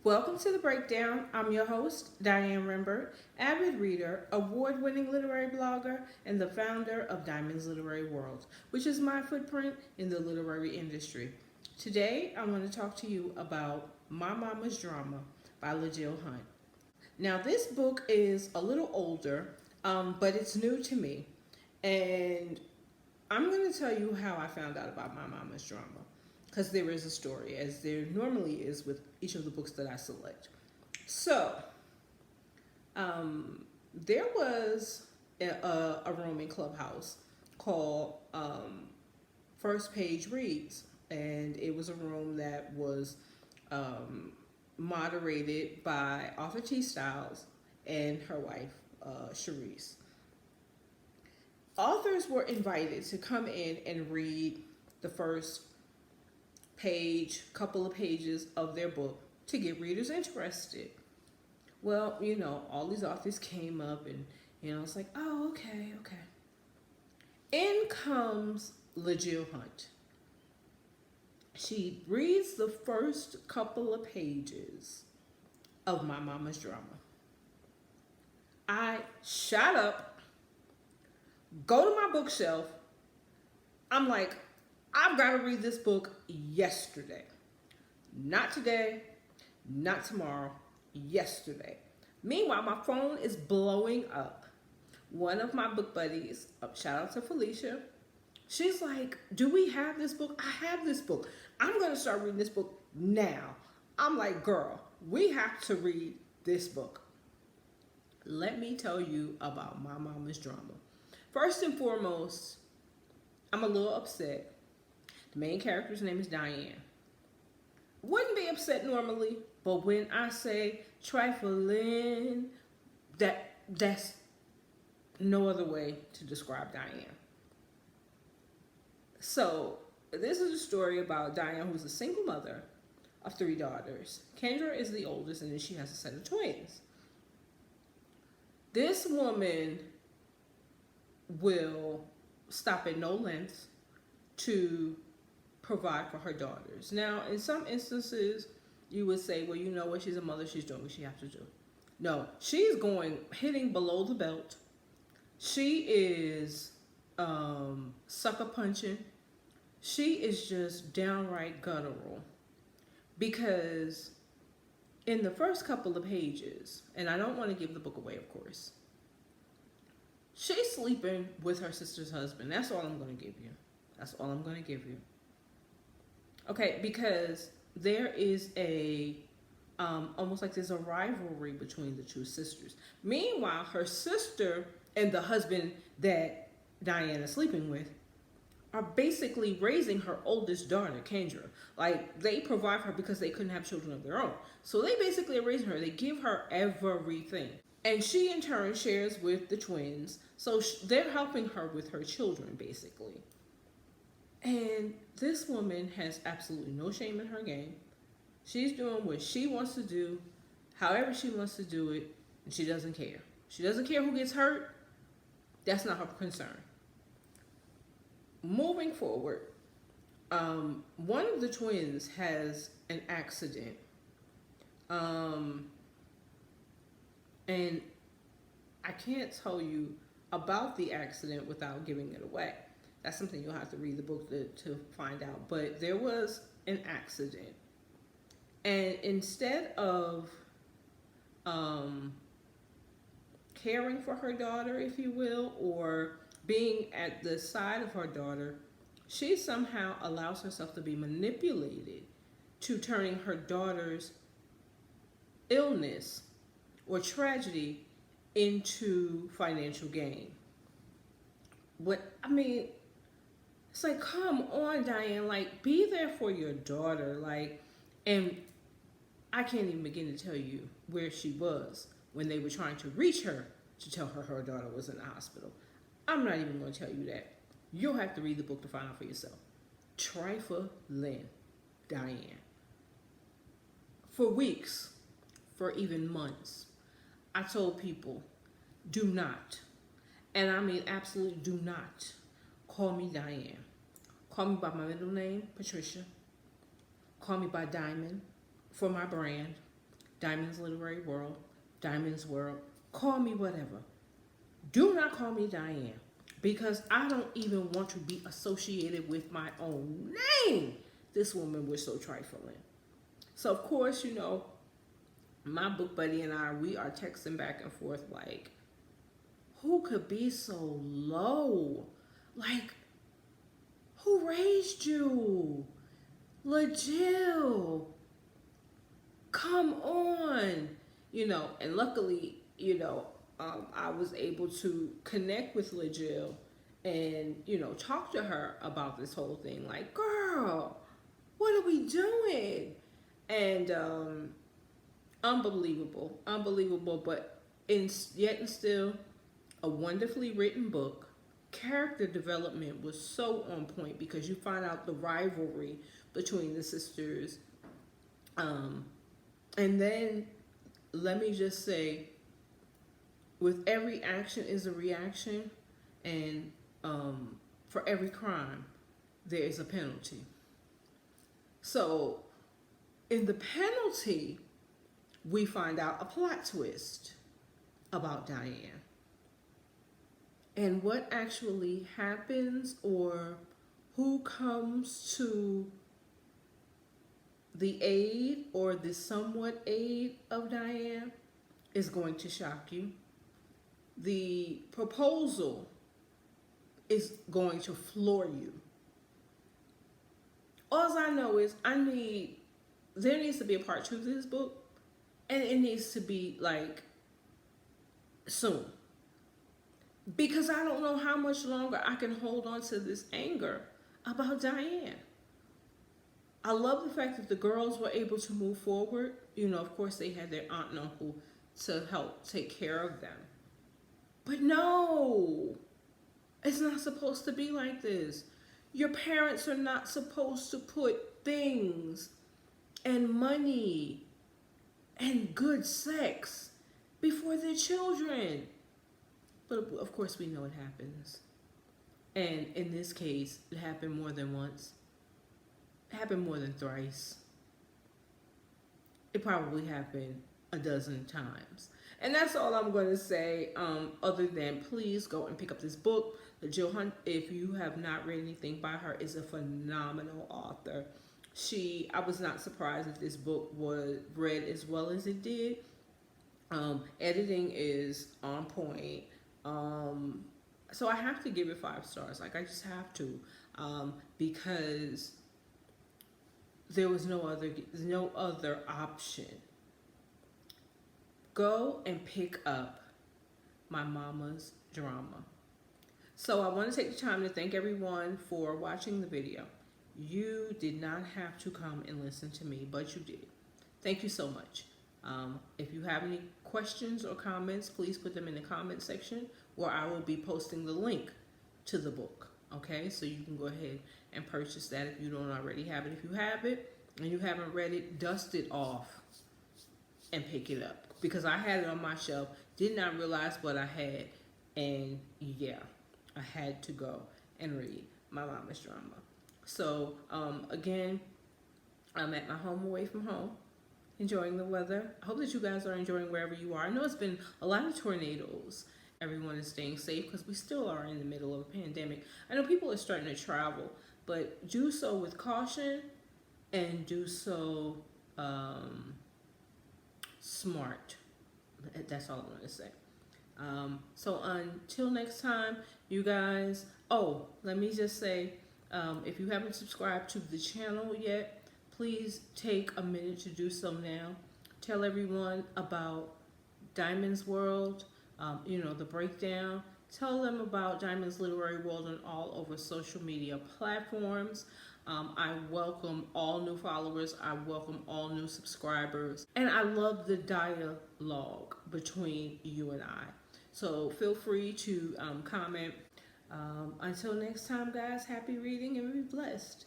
Welcome to the Breakdown. I'm your host, Diane Rembert, avid reader, award winning literary blogger, and the founder of Diamond's Literary World, which is my footprint in the literary industry. Today, I want to talk to you about My Mama's Drama by LaJill Hunt. Now, this book is a little older, but it's new to me. And I'm going to tell you how I found out about My Mama's Drama. Because there is a story, as there normally is with each of the books that I select. So, there was a room in Clubhouse called First Page Reads, and it was a room that was moderated by Author T. Styles and her wife, Sharice. Authors were invited to come in and read the first couple of pages of their book to get readers interested. Well, all these authors came up and, it's like, oh, okay. In comes LaJill Hunt. She reads the first couple of pages of My Mama's Drama. I shot up, go to my bookshelf. I'm like, I've got to read this book yesterday. Not today, not tomorrow, yesterday. Meanwhile, my phone is blowing up. One of my book buddies, shout out to Felicia, she's like, do we have this book? I have this book. I'm going to start reading this book now. I'm like, girl, we have to read this book. Let me tell you about My Mama's Drama. First and foremost, I'm a little upset. The main character's name is Diane. Wouldn't be upset normally, but when I say trifling, that's no other way to describe Diane. So, this is a story about Diane, who's a single mother of 3 daughters. Kendra is the oldest, and then she has a set of twins. This woman will stop at no lengths to provide for her daughters. Now, in some instances, you would say, well, what, she's a mother, she's doing what she has to do. No, she's hitting below the belt. She is sucker punching. She is just downright guttural. Because in the first couple of pages, and I don't want to give the book away, of course, she's sleeping with her sister's husband. That's all I'm going to give you. That's all I'm going to give you. Okay, because there is almost like there's a rivalry between the two sisters. Meanwhile, her sister and the husband that Diane is sleeping with are basically raising her oldest daughter, Kendra. Like, they provide for her because they couldn't have children of their own. So they basically are raising her. They give her everything. And she, in turn, shares with the twins. So they're helping her with her children, basically. And this woman has absolutely no shame in her game. She's doing what she wants to do, however she wants to do it, and she doesn't care. She doesn't care who gets hurt. That's not her concern. Moving forward, one of the twins has an accident. And I can't tell you about the accident without giving it away. That's something you'll have to read the book to find out. But there was an accident. And instead of caring for her daughter, if you will, or being at the side of her daughter, she somehow allows herself to be manipulated to turning her daughter's illness or tragedy into financial gain. It's like, come on, Diane, like, be there for your daughter. Like, and I can't even begin to tell you where she was when they were trying to reach her to tell her her daughter was in the hospital. I'm not even going to tell you that. You'll have to read the book to find out for yourself. Trifling, Diane. For weeks, for even months, I told people, do not, and I mean absolutely do not, call me Diane. Call me by my middle name, Patricia. Call me by Diamond for my brand. Diamond's Literary World, Diamond's World, call me whatever. Do not call me Diane, because I don't even want to be associated with my own name. This woman was so trifling. So of course, you know, my book buddy and I, we are texting back and forth like, who could be so low? Like, who raised you? LaJill, come on. You know, and luckily, you know, I was able to connect with LaJill and, you know, talk to her about this whole thing. Like, girl, what are we doing? And unbelievable, but yet and still a wonderfully written book. Character development was so on point because you find out the rivalry between the sisters. And then let me just say, with every action is a reaction, and for every crime, there is a penalty. So in the penalty, we find out a plot twist about Diane. And what actually happens, or who comes to the aid or the somewhat aid of Diane is going to shock you. The proposal is going to floor you. All I know is there needs to be a part 2 to this book, and it needs to be like soon. Because I don't know how much longer I can hold on to this anger about Diane. I love the fact that the girls were able to move forward. You know, of course, they had their aunt and uncle to help take care of them. But no, it's not supposed to be like this. Your parents are not supposed to put things and money and good sex before their children. But of course, we know it happens. And in this case, it happened more than once. It happened more than thrice. It probably happened a dozen times. And that's all I'm going to say, other than please go and pick up this book. LaJill Hunt, if you have not read anything by her, is a phenomenal author. I was not surprised if this book was read as well as it did. Editing is on point. So I have to give it 5 stars. Like, I just have to, because there was no other option. Go and pick up My Mama's Drama. So I want to take the time to thank everyone for watching the video. You did not have to come and listen to me, but you did. Thank you so much. If you have any questions or comments, please put them in the comment section, where I will be posting the link to the book. Okay, so you can go ahead and purchase that if you don't already have it. If you have it and you haven't read it, dust it off and pick it up. Because I had it on my shelf, did not realize what I had, and yeah, I had to go and read My Mama's Drama. So again, I'm at my home away from home, enjoying the weather. I hope that you guys are enjoying wherever you are. I know it's been a lot of tornadoes. Everyone is staying safe because we still are in the middle of a pandemic. I know people are starting to travel, but do so with caution and do so smart. That's all I want to say. So until next time, you guys. Oh, let me just say, if you haven't subscribed to the channel yet, please take a minute to do so now. Tell everyone about Diamond's World, you know, the breakdown. Tell them about Diamond's Literary World on all over social media platforms. I welcome all new followers. I welcome all new subscribers. And I love the dialogue between you and I. So feel free to comment. Until next time, guys, happy reading and be blessed.